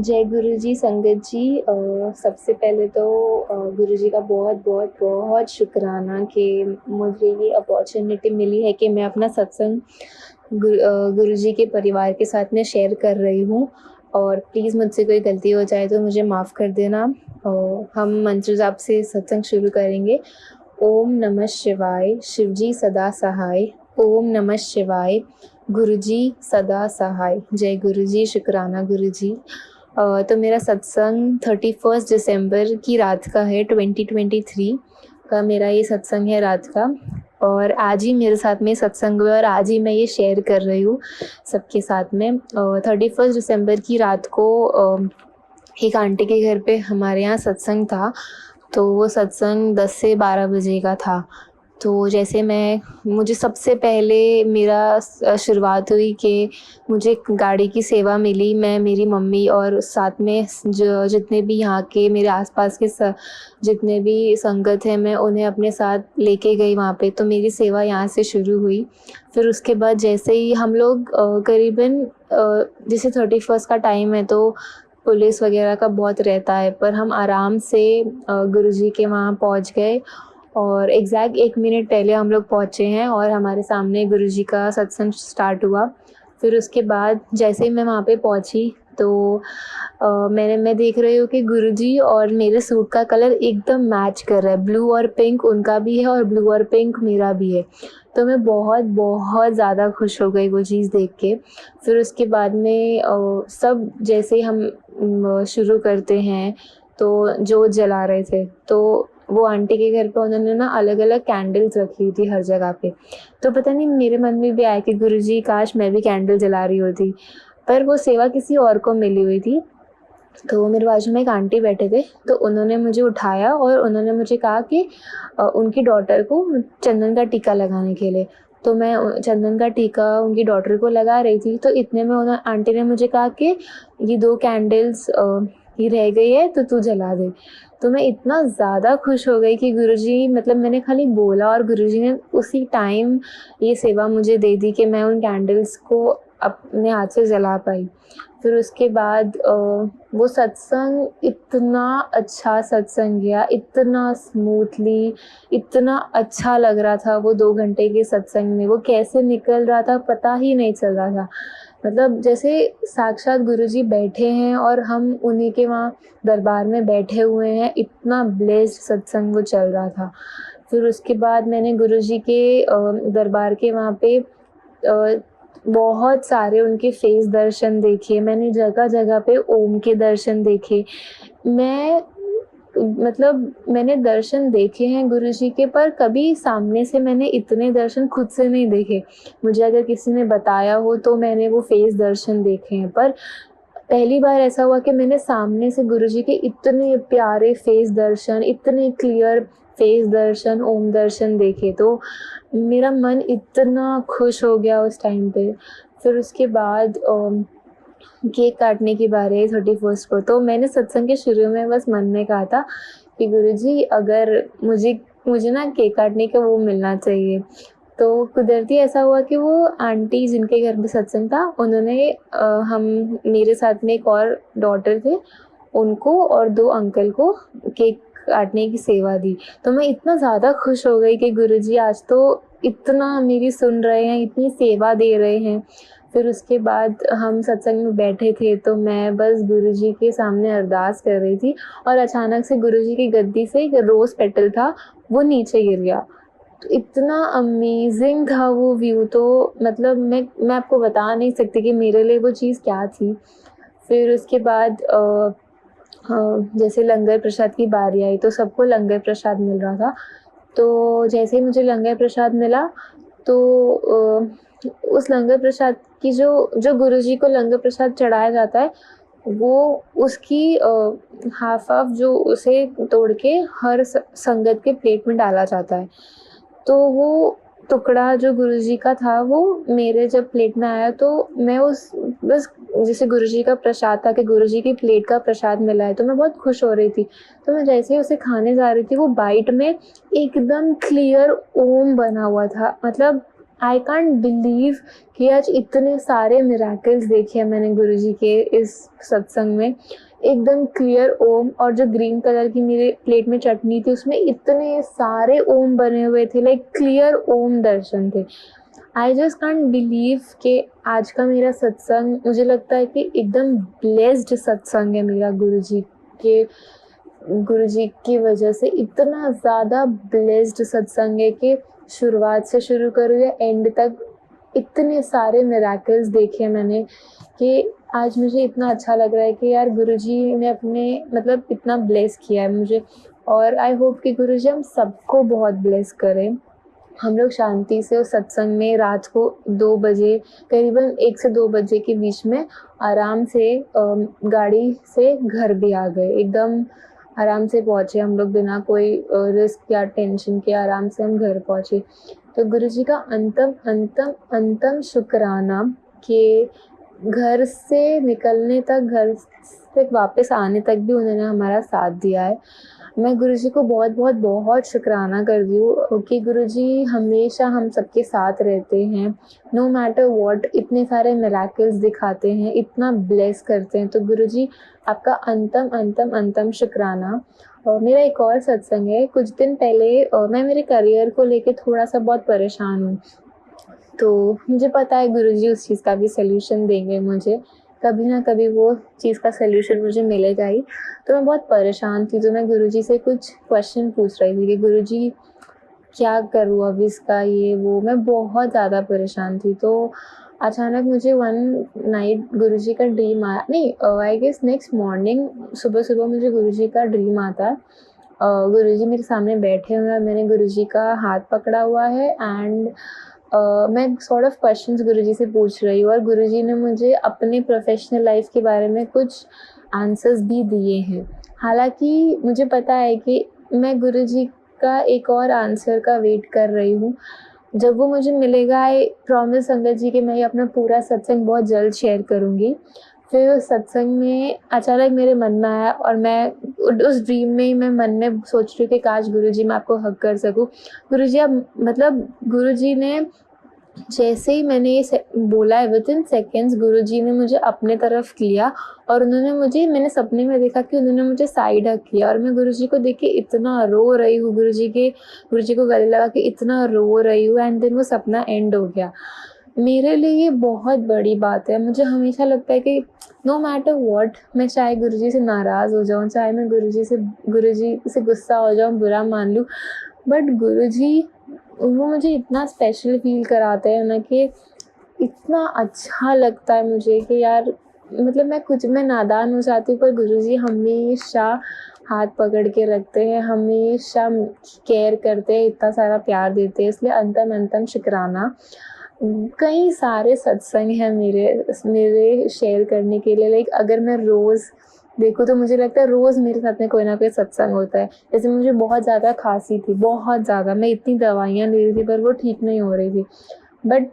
जय गुरु जी, संगत जी। सबसे पहले तो गुरु जी का बहुत बहुत बहुत शुक्राना कि मुझे ये अपॉर्चुनिटी मिली है कि मैं अपना सत्संग गुरु जी के परिवार के साथ में शेयर कर रही हूँ। और प्लीज़ मुझसे कोई गलती हो जाए तो मुझे माफ़ कर देना। हम मंत्र जाप से सत्संग शुरू करेंगे। ओम नमः शिवाय, शिव जी सदा सहाय। ओम नमः शिवाय, गुरु जी सदा सहाय। जय गुरु जी, शुक्राना गुरु जी। तो मेरा सत्संग 31 दिसंबर की रात का है, 2023 का मेरा ये सत्संग है रात का। और आज ही मेरे साथ में सत्संग हुआ और आज ही मैं ये शेयर कर रही हूँ सबके साथ में। 31 दिसंबर की रात को एक आंटी के घर पे हमारे यहाँ सत्संग था। तो वो सत्संग 10 से 12 बजे का था। तो जैसे मुझे सबसे पहले मेरा शुरुआत हुई कि मुझे गाड़ी की सेवा मिली। मैं, मेरी मम्मी और साथ में जितने भी यहाँ के मेरे आसपास के जितने भी संगत हैं, मैं उन्हें अपने साथ लेके गई वहाँ पे। तो मेरी सेवा यहाँ से शुरू हुई। फिर उसके बाद जैसे ही हम लोग करीबन जैसे 31 का टाइम है तो पुलिस वगैरह का बहुत रहता है, पर हम आराम से गुरुजी के वहाँ पहुँच गए। और एग्जैक्ट 1 मिनट पहले हम लोग पहुँचे हैं और हमारे सामने गुरुजी का सत्संग स्टार्ट हुआ। फिर उसके बाद जैसे ही मैं वहाँ पे पहुँची तो मैं देख रही हूँ कि गुरुजी और मेरे सूट का कलर एकदम मैच कर रहा है। ब्लू और पिंक उनका भी है और ब्लू और पिंक मेरा भी है। तो मैं बहुत बहुत ज़्यादा खुश हो गई वो चीज़ देख के। फिर उसके बाद में सब जैसे ही हम शुरू करते हैं तो जोत जला रहे थे। तो वो आंटी के घर पे उन्होंने ना अलग-अलग कैंडल्स रखी हुई थी हर जगह पे। तो पता नहीं मेरे मन में भी आया कि गुरुजी काश मैं भी कैंडल जला रही होती। पर वो सेवा किसी और को मिली हुई थी। तो मेरे बाजू में एक आंटी बैठे थे, तो उन्होंने मुझे उठाया और उन्होंने मुझे कहा कि उनकी डॉटर को चंदन का टीका लगाने के लिए। तो मैं चंदन का टीका उनकी डॉटर को लगा रही थी। तो इतने में आंटी ने मुझे कहा कि ये 2 कैंडल्स ये रह गई है तो तू जला दे। तो मैं इतना ज़्यादा खुश हो गई कि गुरुजी, मतलब मैंने खाली बोला और गुरुजी ने उसी टाइम ये सेवा मुझे दे दी कि मैं उन कैंडल्स को अपने हाथ से जला पाई। फिर उसके बाद वो सत्संग इतना अच्छा सत्संग गया, इतना स्मूथली, इतना अच्छा लग रहा था वो 2 घंटे के सत्संग में। वो कैसे निकल रहा था पता ही नहीं चल रहा था। मतलब जैसे साक्षात गुरुजी बैठे हैं और हम उन्हीं के वहाँ दरबार में बैठे हुए हैं। इतना ब्लेस्ड सत्संग वो चल रहा था। फिर उसके बाद मैंने गुरुजी के दरबार के वहाँ पे बहुत सारे उनके फेस दर्शन देखे। मैंने जगह-जगह पे ओम के दर्शन देखे। मैं मतलब मैंने दर्शन देखे हैं गुरुजी के, पर कभी सामने से मैंने इतने दर्शन खुद से नहीं देखे। मुझे अगर किसी ने बताया हो तो मैंने वो फेस दर्शन देखे हैं, पर पहली बार ऐसा हुआ कि मैंने सामने से गुरुजी के इतने प्यारे फेस दर्शन, इतने क्लियर फेस दर्शन, ओम दर्शन देखे। तो मेरा मन इतना खुश हो गया उस टाइम पे। फिर उसके बाद केक काटने की बारी आई 31st को। तो मैंने सत्संग के शुरू में बस मन में कहा था कि गुरुजी, अगर मुझे ना केक काटने का वो मिलना चाहिए। तो कुदरती ऐसा हुआ कि वो आंटी जिनके घर में सत्संग था, उन्होंने हम मेरे साथ में एक और डॉटर थे, उनको और 2 अंकल को केक काटने की सेवा दी। तो मैं इतना ज़्यादा खुश हो गई कि गुरुजी आज तो इतना मेरी सुन रहे हैं, इतनी सेवा दे रहे हैं। फिर उसके बाद हम सत्संग में बैठे थे तो मैं बस गुरुजी के सामने अरदास कर रही थी और अचानक से गुरुजी की गद्दी से एक रोज़ पेटल था, वो नीचे गिर गया। तो इतना अमेज़िंग था वो व्यू। तो मतलब मैं आपको बता नहीं सकती कि मेरे लिए वो चीज़ क्या थी। फिर उसके बाद जैसे लंगर प्रसाद की बारी आई तो सबको लंगर प्रसाद मिल रहा था। तो जैसे ही मुझे लंगर प्रसाद मिला तो उस लंगर प्रसाद की जो गुरुजी को लंगर प्रसाद चढ़ाया जाता है, वो उसकी हाफ़ जो उसे तोड़ के हर संगत के प्लेट में डाला जाता है। तो वो टुकड़ा जो गुरुजी का था वो मेरे जब प्लेट में आया तो मैं उस बस जैसे गुरुजी का प्रसाद था कि गुरुजी की प्लेट का प्रसाद मिला है तो मैं बहुत खुश हो रही थी। तो मैं जैसे ही उसे खाने जा रही थी वो बाइट में एकदम क्लियर ओम बना हुआ था। मतलब आई कांट बिलीव कि आज इतने सारे मिरेकल्स देखे हैं मैंने गुरुजी के इस सत्संग में। एकदम क्लियर ओम, और जो ग्रीन कलर की मेरे प्लेट में चटनी थी उसमें इतने सारे ओम बने हुए थे, लाइक क्लियर ओम दर्शन थे। आई जस्ट कांट बिलीव कि आज का मेरा सत्संग, मुझे लगता है कि एकदम ब्लेस्ड सत्संग है मेरा के गुरुजी की वजह से। इतना ज़्यादा ब्लेस्ड सत्संग है कि शुरुआत से शुरू करूँ या एंड तक इतने सारे मिरेकल्स देखे मैंने कि आज मुझे इतना अच्छा लग रहा है कि यार गुरुजी ने अपने मतलब इतना ब्लेस किया है मुझे। और आई होप कि गुरुजी हम सबको बहुत ब्लेस करें। हम लोग शांति से उस सत्संग में रात को 2 बजे, करीबन 1 से 2 बजे के बीच में आराम से गाड़ी से घर भी आ गए। एकदम आराम से पहुँचे हम लोग, बिना कोई रिस्क या टेंशन के आराम से हम घर पहुँचे। तो गुरुजी का अंतम अंतम अंतम शुक्राना कि घर से निकलने तक, घर से वापस आने तक भी उन्होंने हमारा साथ दिया है। मैं गुरुजी को बहुत बहुत बहुत शुक्राना करती हूँ कि गुरुजी हमेशा हम सबके साथ रहते हैं, नो मैटर व्हाट। इतने सारे मिरेकल्स दिखाते हैं, इतना ब्लेस करते हैं। तो गुरुजी आपका अंतम अंतम अंतम शुक्राना। मेरा एक और सत्संग है, कुछ दिन पहले मैं मेरे करियर को लेके थोड़ा-सा बहुत परेशान हूँ। तो मुझे पता है गुरुजी उस चीज़ का भी सॉल्यूशन देंगे मुझे, कभी ना कभी वो चीज़ का सॉल्यूशन मुझे मिलेगा ही। तो मैं बहुत परेशान थी, तो मैं गुरुजी से कुछ क्वेश्चन पूछ रही थी कि गुरुजी क्या करूँ अब इसका, ये वो। मैं बहुत ज़्यादा परेशान थी। तो अचानक मुझे वन नाइट गुरुजी का ड्रीम आया, नहीं आई गेस नेक्स्ट मॉर्निंग सुबह-सुबह मुझे गुरुजी का ड्रीम आता है। गुरुजी मेरे सामने बैठे हुए हैं, मैंने गुरुजी का हाथ पकड़ा हुआ है एंड मैं सॉर्ट ऑफ क्वेश्चंस गुरुजी से पूछ रही हूँ और गुरुजी ने मुझे अपने प्रोफेशनल लाइफ के बारे में कुछ आंसर्स भी दिए हैं। हालाँकि मुझे पता है कि मैं गुरुजी का एक और आंसर का वेट कर रही हूँ। जब वो मुझे मिलेगा आई प्रॉमिस संगत जी कि मैं ये अपना पूरा सत्संग बहुत जल्द शेयर करूँगी। फिर उस सत्संग में अचानक मेरे मन में आया और मैं उस ड्रीम में ही मैं मन में सोच रही हूँ कि काश गुरुजी मैं आपको हग कर सकूँ। गुरुजी अब मतलब गुरुजी ने जैसे ही मैंने ये बोला है विदिन सेकेंड्स गुरुजी ने मुझे अपने तरफ लिया और उन्होंने मुझे, मैंने सपने में देखा कि उन्होंने मुझे साइड हग किया और मैं गुरुजी को देख के इतना रो रही हूँ, गुरुजी को गले लगा के इतना रो रही हूँ एंड देन वो सपना एंड हो गया। मेरे लिए ये बहुत बड़ी बात है। मुझे हमेशा लगता है कि नो मैटर व्हाट, मैं चाहे गुरुजी से नाराज़ हो जाऊँ, चाहे मैं गुरुजी से गुस्सा हो जाऊँ, बुरा मान लूँ, बट गुरुजी वो मुझे इतना स्पेशल फ़ील कराते हैं ना कि इतना अच्छा लगता है मुझे कि यार मतलब मैं नादान हो जाती हूँ पर गुरुजी हमेशा हाथ पकड़ के रखते हैं, हमेशा केयर करते हैं, इतना सारा प्यार देते हैं, इसलिए अंतम अंतम शुक्राना। कई सारे सत्संग हैं मेरे शेयर करने के लिए, लाइक अगर मैं रोज़ देखूँ तो मुझे लगता है रोज़ मेरे साथ में कोई ना कोई सत्संग होता है। जैसे मुझे बहुत ज़्यादा खाँसी थी, बहुत ज़्यादा, मैं इतनी दवाइयाँ ले रही थी पर वो ठीक नहीं हो रही थी। बट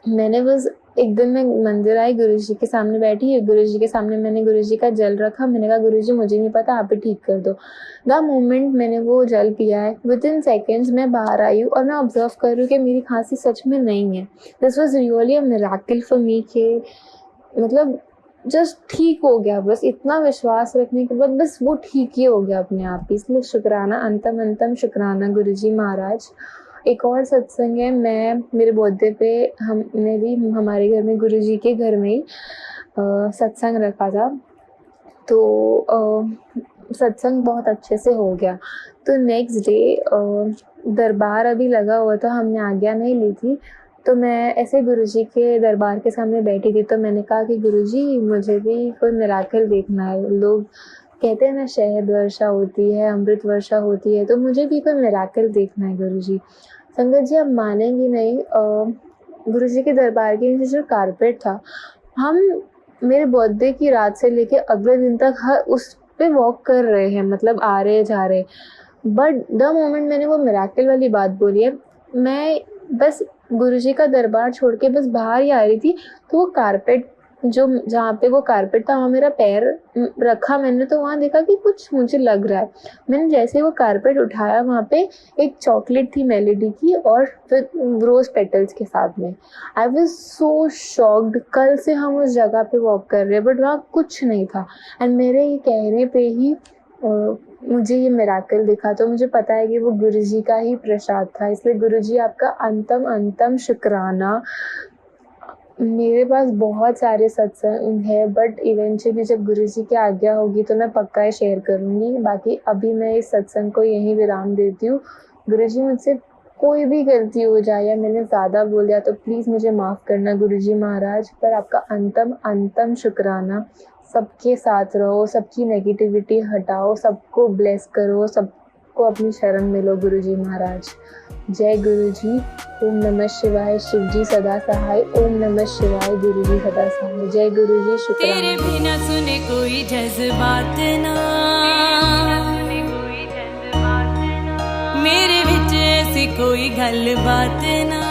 मैंने बस एक दिन मैं मंदिर आई, गुरुजी के सामने बैठी, गुरुजी के सामने मैंने गुरुजी का जल रखा, मैंने कहा गुरुजी मुझे नहीं पता, आप ही ठीक कर दो। द मोमेंट मैंने वो जल पिया है, विदिन सेकेंड्स मैं बाहर आई हूँ और मैं ऑब्जर्व कर रही हूँ कि मेरी खाँसी सच में नहीं है। This was really a miracle for me कि मतलब जस्ट ठीक हो गया, बस इतना विश्वास रखने के बाद बस वो ठीक ही हो गया अपने आप ही। इसलिए शुक्राना, अंतम अंतम शुक्राना गुरुजी महाराज। एक और सत्संग है, मैं मेरे बर्थडे पे हमने भी हमारे घर में गुरुजी के घर में ही सत्संग रखा था। तो सत्संग बहुत अच्छे से हो गया। तो नेक्स्ट डे दरबार अभी लगा हुआ था, हमने आज्ञा नहीं ली थी। तो मैं ऐसे गुरुजी के दरबार के सामने बैठी थी, तो मैंने कहा कि गुरुजी मुझे भी कोई मिरेकल देखना है। लोग कहते हैं ना शहद वर्षा होती है, अमृत वर्षा होती है, तो मुझे भी कोई मिरेकल देखना है गुरुजी। संगत जी आप मानेंगी नहीं, गुरुजी के दरबार के नीचे जो कारपेट था, हम मेरे बर्थडे की रात से लेके अगले दिन तक हर उस पे वॉक कर रहे हैं, मतलब आ रहे जा रहे। बट द मोमेंट मैंने वो मिरेकल वाली बात बोली है, मैं बस गुरुजी का दरबार छोड़ के बस बाहर ही आ रही थी, तो वो कारपेट जो जहाँ पे वो कारपेट था वहाँ मेरा पैर रखा मैंने, तो वहाँ देखा कि कुछ मुझे लग रहा है। मैंने जैसे ही वो कारपेट उठाया, वहाँ पे एक चॉकलेट थी मेलेडी की और फिर रोज़ पेटल्स के साथ में। I was so shocked. कल से हम उस जगह पे वॉक कर रहे हैं बट वहाँ कुछ नहीं था, एंड मेरे ये कहने पे ही मुझे ये मिरेकल दिखा। तो मुझे पता है कि वो गुरुजी का ही प्रसाद था, इसलिए गुरुजी आपका अंतम शुक्राना। मेरे पास बहुत सारे सत्संग है बट इवेंचुअली जब गुरुजी की आज्ञा होगी तो मैं पक्का ही शेयर करूँगी। बाकी अभी मैं इस सत्संग को यहीं विराम देती हूँ। गुरुजी, मुझसे कोई भी गलती हो जाए या मैंने ज़्यादा बोल दिया तो प्लीज़ मुझे माफ़ करना गुरुजी महाराज। पर आपका अंतम शुक्राना। सबके साथ रहो, सबकी नेगेटिविटी हटाओ, सबको ब्लेस करो, सबको अपनी शरण में लो गुरुजी महाराज। जय गुरुजी। ओम नमः शिवाय। शिवजी सदा सहाय। ओम नमः शिवाय। गुरुजी सदा सहाय। जय गुरुजी। शुक्राना। तेरे बिना सुने कोई जज्बात ना, मेरे विच ऐसी कोई गल बात ना।